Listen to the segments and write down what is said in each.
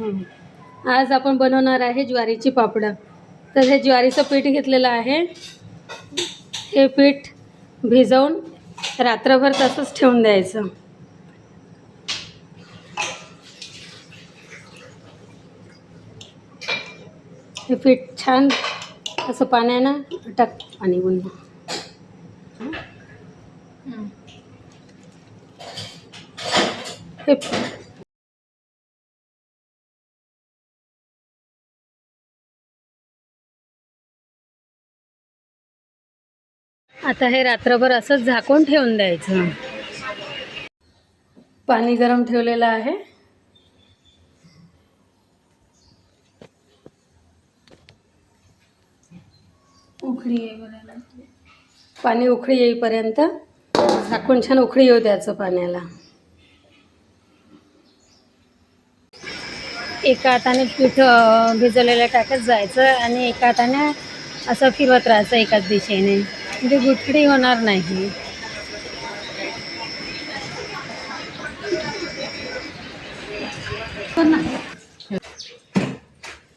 आज आपण बनवणार आहे ज्वारीची पापडं. तर हे ज्वारीचं पीठ घेतलेलं आहे. हे पीठ भिजवून रात्रभर तसंच ठेवून द्यायचं. हे पीठ छान असं पाण्यानं पाणी गुंड हे आता हे रात्रभर असंच झाकून ठेवून द्यायचं. पाणी गरम ठेवलेलं आहे. पाणी उकळी येईपर्यंत झाकून छान उकळी येऊ द्यायचं पाण्याला. एका हाताने पीठ भिजवलेलं टाकत जायचं आणि एका हाताने असं फिरवत राहायचं एकाच दिशेने, म्हणजे गुठळी होणार नाही.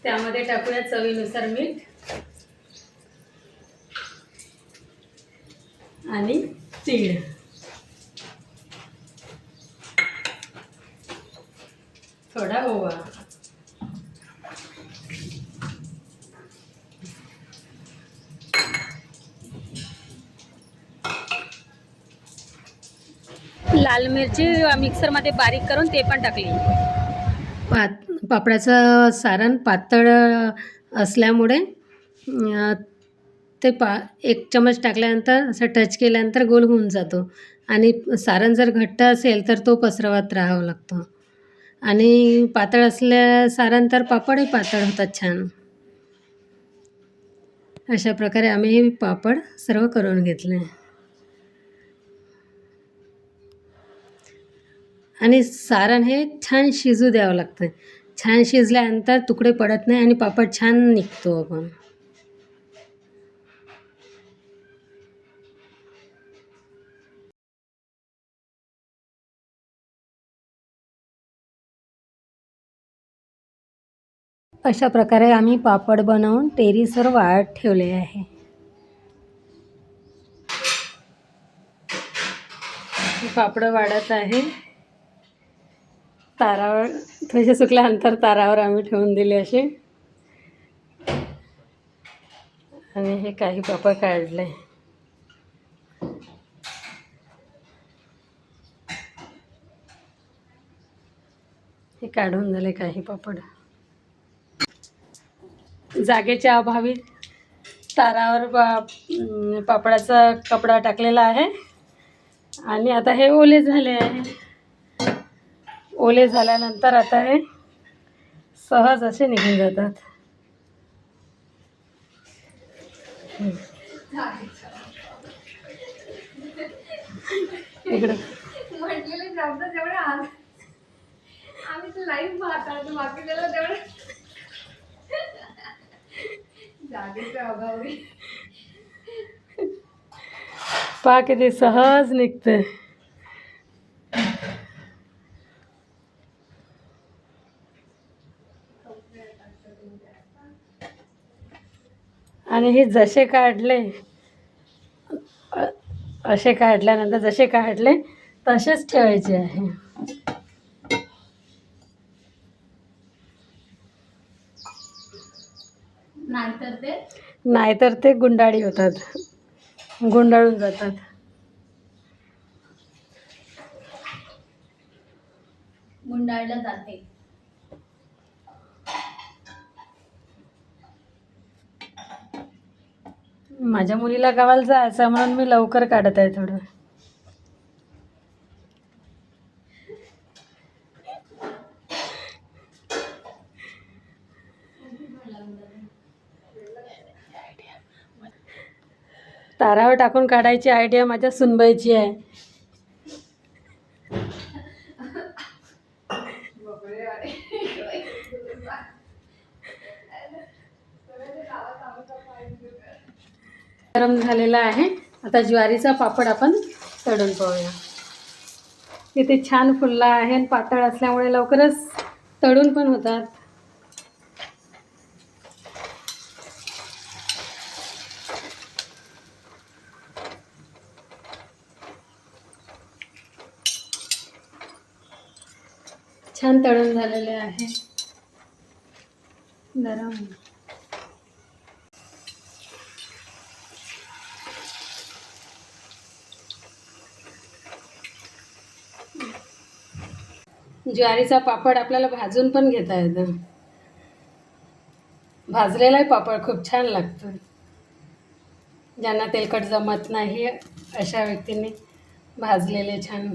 त्यामध्ये टाकूया चवीनुसार मीठ आणि तीळ. थोडा ओवा. लाल मिरची मिक्सरमध्ये बारीक करून ते पण टाकली. पापडाचं सारण पातळ असल्यामुळे ते एक चमच टाकल्यानंतर असं टच केल्यानंतर गोल होऊन जातो. आणि सारण जर घट्ट असेल तर तो पसरवत राहावं लागतं. आणि पातळ असल्या सारण तर पापडही पातळ होतात छान. अशा प्रकारे आम्ही हे पापड सर्व करून घेतले. आणि सारण हे छान शिजू द्यावं लागतं. छान शिजल्यानंतर तुकडे पडत नाही आणि पापड छान निघतो. आपण अशा प्रकारे आम्ही पापड बनवून टेरेसवर वाळत ठेवले आहे. पापड वाढत आहे. तारावर थोडेसे सुकल्यानंतर तारावर आम्ही ठेवून दिले असे. आणि हे काही पापड काढले. हे काढून झाले काही पापड. जागेच्या अभावी तारावर पापडाचा कपडा टाकलेला आहे. आणि आता हे ओले झाले आहे. ओले झाल्यानंतर आता हे सहज असे निघून जातात. इकडे म्हटलेले शब्द जेवढे आज आम्ही तर लाईव्ह पाहतो, बाकी त्याला तेवढे जागेच्या अभावी पहा किती सहज निघते. आणि हे जसे काढले असे काढल्यानंतर जसे काढले तसेच ठेवायचे आहे. नाहीतर ते गुंडाळी होतात, गुंडाळून जातात. गुंडाळलं जाते. माझ्या मुलीला गावाला जायचं म्हणून मी लवकर काढत आहे थोडं. तारावर टाकून काढायची आयडिया माझ्या सुनबाईची आहे. गरम झालेला आहे. आता ज्वारीचा पापड आपण तळून पाहूया. इथे छान फुलला आहे आणि पातळ असल्यामुळे लवकरच तळून पण होतात. छान तळून झालेले आहे. गरम ज्वारीचा पापड आपल्याला भाजून पण घेता येतं. भाजलेलाही पापड खूप छान लागतो. ज्यांना तेलकट जमत नाही अशा व्यक्तींनी भाजलेले छान.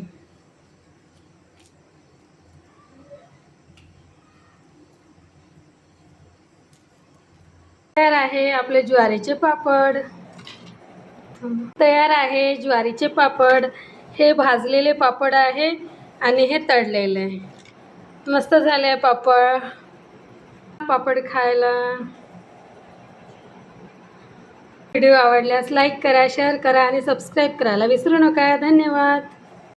तयार आहे आपले ज्वारीचे पापड. तयार आहे ज्वारीचे पापड. हे भाजलेले पापड आहे आणि हे तळलेले. मस्त झाले पापड खायला. व्हिडिओ आवडल्यास लाईक करा, शेअर करा आणि सबस्क्राईब करायला विसरू नका. धन्यवाद.